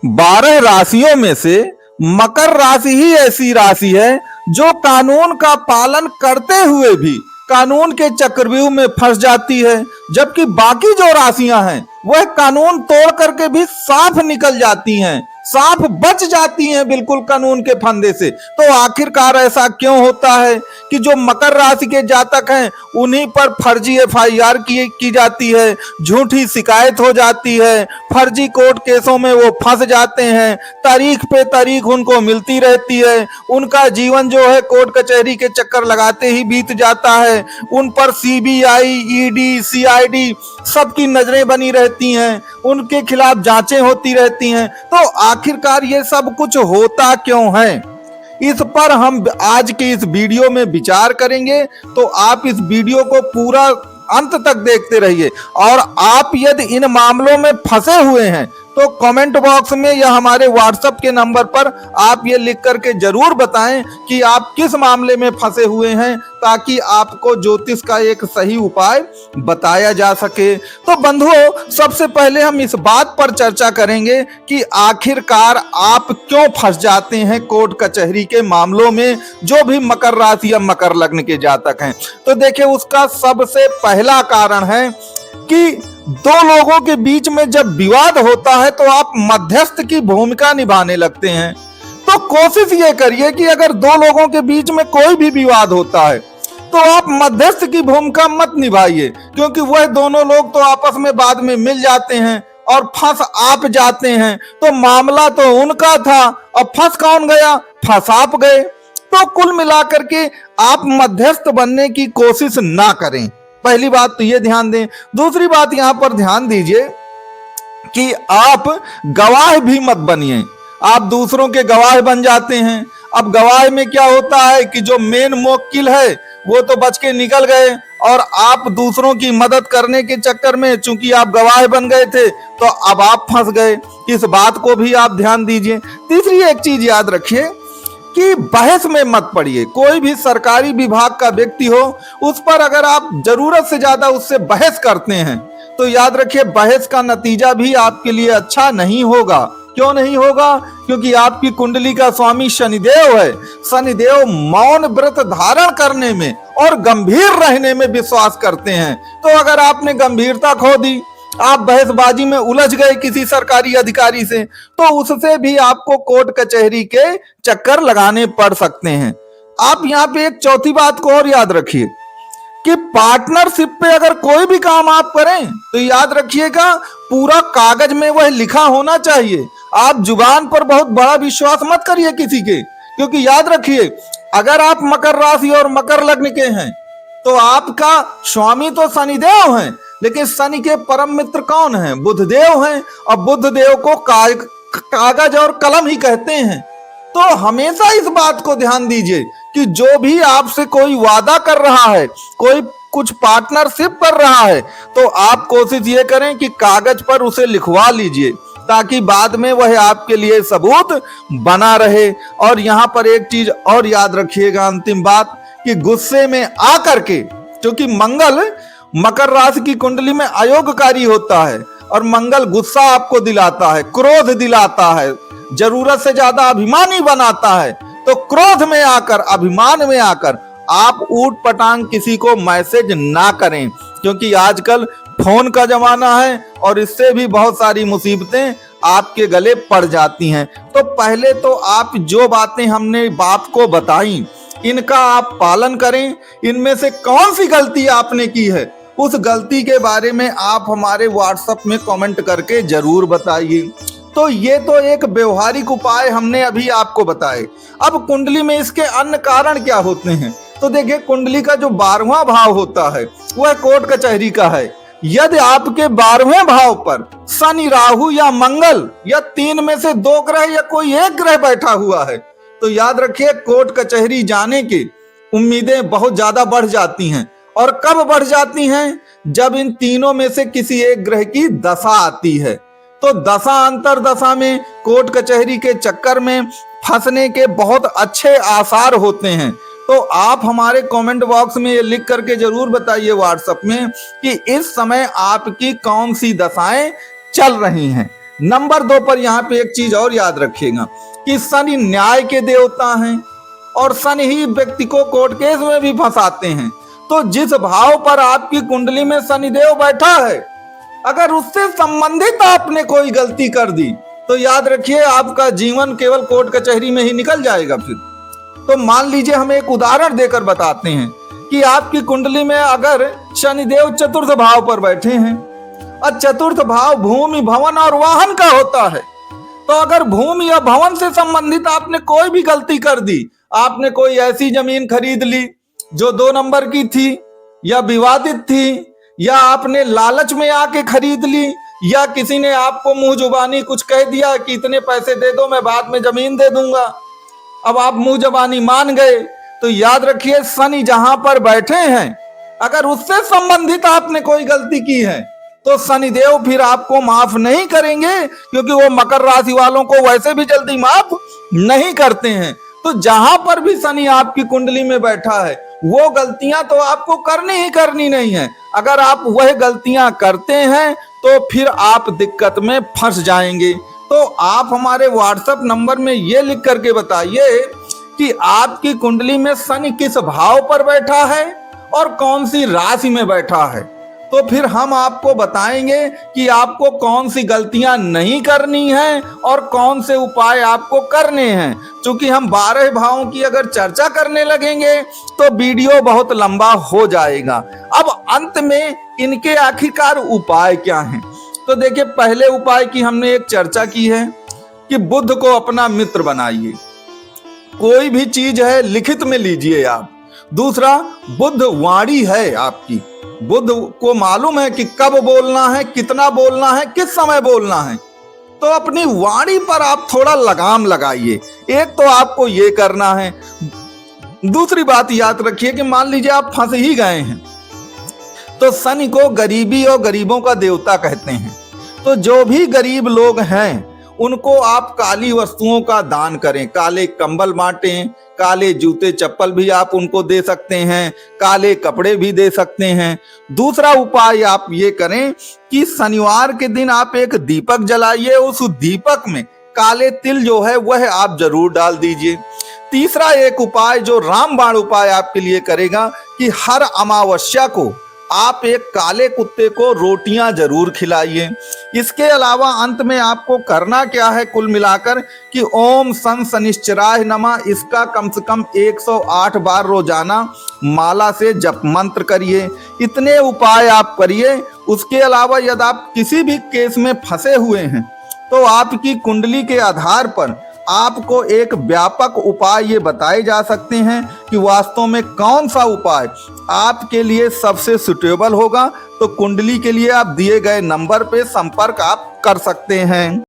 12 राशियों में से मकर राशि ही ऐसी राशि है जो कानून का पालन करते हुए भी कानून के चक्रव्यूह में फंस जाती है, जबकि बाकी जो राशियां हैं वह कानून तोड़ करके भी साफ निकल जाती हैं, साफ बच जाती हैं बिल्कुल कानून के फंदे से। तो आखिरकार ऐसा क्यों होता है कि जो मकर राशि के जातक हैं उन्हीं पर फर्जी एफआईआर की जाती है, झूठी शिकायत हो जाती है, फर्जी कोर्ट केसों में वो फंस जाते हैं, तारीख पे तारीख उनको मिलती रहती है, उनका जीवन जो है कोर्ट कचहरी के चक्कर लगाते ही बीत जाता है, उन पर सीबीआई, ईडी, सीआईडी सबकी नजरें बनी रहती हैं, उनके खिलाफ जांचें होती रहती हैं। तो आखिरकार ये सब कुछ होता क्यों है, इस पर हम आज के इस वीडियो में विचार करेंगे। तो आप इस वीडियो को पूरा अंत तक देखते रहिए। और आप यदि इन मामलों में फंसे हुए हैं तो कमेंट बॉक्स में या हमारे व्हाट्सएप के नंबर पर आप ये लिख करके जरूर बताएं कि आप किस मामले में फंसे हुए हैं, ताकि आपको ज्योतिष का एक सही उपाय बताया जा सके। तो बंधुओं, सबसे पहले हम इस बात पर चर्चा करेंगे कि आखिरकार आप क्यों फंस जाते हैं कोर्ट कचहरी के मामलों में, जो भी मकर राशि या मकर लग्न के जातक हैं। तो देखिए, उसका सबसे पहला कारण है कि दो लोगों के बीच में जब विवाद होता है तो आप मध्यस्थ की भूमिका निभाने लगते हैं। तो कोशिश ये करिए कि अगर दो लोगों के बीच में कोई भी विवाद होता है तो आप मध्यस्थ की भूमिका मत निभाइए, क्योंकि वह दोनों लोग तो आपस में बाद में मिल जाते हैं और फंस आप जाते हैं। तो मामला तो उनका था, अब फंस कौन गया? फंस आप गए। तो कुल मिलाकर के आप मध्यस्थ बनने की कोशिश ना करें। पहली बात तो ये ध्यान दें। दूसरी बात यहां पर ध्यान दीजिए कि आप गवाह भी मत बनिए। आप दूसरों के गवाह बन जाते हैं। अब गवाह में क्या होता है कि जो मेन मुवक्किल है वो तो बच के निकल गए, और आप दूसरों की मदद करने के चक्कर में चूंकि आप गवाह बन गए थे तो अब आप फंस गए। इस बात को भी आप ध्यान दीजिए। तीसरी एक चीज याद रखिए कि बहस में मत पड़िए। कोई भी सरकारी विभाग का व्यक्ति हो, उस पर अगर आप जरूरत से ज्यादा उससे बहस करते हैं तो याद रखिए बहस का नतीजा भी आपके लिए अच्छा नहीं होगा। क्यों नहीं होगा? क्योंकि आपकी कुंडली का स्वामी शनिदेव है। शनिदेव मौन व्रत धारण करने में और गंभीर रहने में विश्वास करते हैं। तो अगर आपने गंभीरता खो दी, आप बहसबाजी में उलझ गए किसी सरकारी अधिकारी से, तो उससे भी आपको कोर्ट कचहरी के चक्कर लगाने पड़ सकते हैं। आप यहाँ पे एक चौथी बात को और याद रखिए कि पार्टनरशिप पे अगर कोई भी काम आप करें तो याद रखिएगा पूरा कागज में वह लिखा होना चाहिए। आप जुबान पर बहुत बड़ा विश्वास मत करिए किसी के, क्योंकि याद रखिए अगर आप मकर राशि और मकर लग्न के हैं तो आपका स्वामी तो शनिदेव हैं, लेकिन शनि के परम मित्र कौन हैं? बुधदेव हैं। और बुधदेव को कागज और कलम ही कहते हैं। तो हमेशा इस बात को ध्यान दीजिए कि जो भी आपसे कोई वादा कर रहा है, कोई कुछ पार्टनरशिप कर रहा है, तो आप कोशिश ये करें कि कागज पर उसे लिखवा लीजिए, ताकि बाद में वह आपके लिए सबूत बना रहे। और यहाँ पर एक चीज और याद रखिएगा, अंतिम बात, कि गुस्से में आकर के, क्योंकि मंगल मकर राशि की कुंडली में अयोगकारी होता है और मंगल गुस्सा आपको दिलाता है, क्रोध दिलाता है, जरूरत से ज्यादा अभिमानी बनाता है। तो क्रोध में आकर, अभिमान में आकर आप ऊट पटांग किसी को मैसेज ना करें, क्योंकि आजकल फोन का जमाना है और इससे भी बहुत सारी मुसीबतें आपके गले पड़ जाती हैं। तो पहले तो आप जो बातें हमने बाप को बताई, इनका आप पालन करें। इनमें से कौन सी गलती आपने की है, उस गलती के बारे में आप हमारे व्हाट्सएप में कमेंट करके जरूर बताइए। तो ये तो एक व्यवहारिक उपाय हमने अभी आपको बताए। अब कुंडली में इसके अन्य कारण क्या होते हैं? तो देखिए, कुंडली का जो 12वां भाव होता है वह कोर्ट कचहरी का है। यदि आपके 12वें भाव पर शनि, राहु या मंगल या 3 में से 2 ग्रह या कोई एक ग्रह बैठा हुआ है, तो याद रखिए कोर्ट कचहरी जाने की उम्मीदें बहुत ज्यादा बढ़ जाती हैं। और कब बढ़ जाती हैं? जब इन तीनों में से किसी एक ग्रह की दशा आती है। तो दशा अंतर दशा में कोर्ट कचहरी के चक्कर में फंसने के बहुत अच्छे आसार होते हैं। तो आप हमारे कमेंट बॉक्स में ये लिख करके जरूर बताइए व्हाट्सएप में कि इस समय आपकी कौन सी दशाएं चल रही हैं। नंबर 2 पर यहाँ पे एक चीज और याद रखिएगा कि शनि न्याय के देवता हैं और शनि ही व्यक्ति को कोर्ट केस में भी फंसाते हैं। तो जिस भाव पर आपकी कुंडली में शनिदेव बैठा है, अगर उससे संबंधित आपने कोई गलती कर दी तो याद रखिए आपका जीवन केवल कोर्ट कचहरी में ही निकल जाएगा। फिर तो मान लीजिए हम एक उदाहरण देकर बताते हैं कि आपकी कुंडली में अगर शनिदेव चतुर्थ भाव पर बैठे हैं और चतुर्थ भाव भूमि भवन और वाहन का होता है, तो अगर भूमि या भवन से संबंधित आपने कोई भी गलती कर दी, आपने कोई ऐसी जमीन खरीद ली जो 2 नंबर की थी या विवादित थी, या आपने लालच में आके खरीद ली, या किसी ने आपको मुंह जुबानी कुछ कह दिया कि इतने पैसे दे दो मैं बाद में जमीन दे दूंगा, अब आप मुंह जुबानी मान गए, तो याद रखिए शनि जहां पर बैठे हैं अगर उससे संबंधित आपने कोई गलती की है तो शनिदेव फिर आपको माफ नहीं करेंगे, क्योंकि वो मकर राशि वालों को वैसे भी जल्दी माफ नहीं करते हैं। तो जहां पर भी शनि आपकी कुंडली में बैठा है वो गलतियां तो आपको करनी ही करनी नहीं है। अगर आप वह गलतियां करते हैं तो फिर आप दिक्कत में फंस जाएंगे। तो आप हमारे व्हाट्सएप नंबर में ये लिख करके बताइए कि आपकी कुंडली में शनि किस भाव पर बैठा है और कौन सी राशि में बैठा है, तो फिर हम आपको बताएंगे कि आपको कौन सी गलतियां नहीं करनी है और कौन से उपाय आपको करने हैं। क्योंकि हम 12 भावों की अगर चर्चा करने लगेंगे तो वीडियो बहुत लंबा हो जाएगा। अब अंत में इनके आखिरकार उपाय क्या हैं, तो देखिए पहले उपाय की हमने एक चर्चा की है कि बुध को अपना मित्र बनाइए, कोई भी चीज है लिखित में लीजिए आप। दूसरा, बुध वाणी है आपकी, बुध को मालूम है कि कब बोलना है, कितना बोलना है, किस समय बोलना है, तो अपनी वाणी पर आप थोड़ा लगाम लगाइए। एक तो आपको ये करना है। दूसरी बात याद रखिए कि मान लीजिए आप फंस ही गए हैं, तो शनि को गरीबी और गरीबों का देवता कहते हैं। तो जो भी गरीब लोग हैं उनको आप काली वस्तुओं का दान करें, काले कंबल बांटें, काले जूते चप्पल भी आप उनको दे सकते हैं, काले कपड़े भी दे सकते हैं। दूसरा उपाय आप ये करें कि शनिवार के दिन आप एक दीपक जलाइए, उस दीपक में काले तिल जो है वह आप जरूर डाल दीजिए। तीसरा एक उपाय जो रामबाण उपाय आपके लिए करेगा कि हर अमावस्या को आप एक काले कुत्ते को रोटियां जरूर खिलाइए। इसके अलावा अंत में आपको करना क्या है कुल मिलाकर कि ओम सन शनिश्चराय नमः, इसका कम से कम 108 बार रोजाना माला से जप मंत्र करिए। इतने उपाय आप करिए। उसके अलावा यदि आप किसी भी केस में फंसे हुए हैं तो आपकी कुंडली के आधार पर आपको एक व्यापक उपाय ये बताए जा सकते हैं कि वास्तव में कौन सा उपाय आपके लिए सबसे सुटेबल होगा। तो कुंडली के लिए आप दिए गए नंबर पे संपर्क आप कर सकते हैं।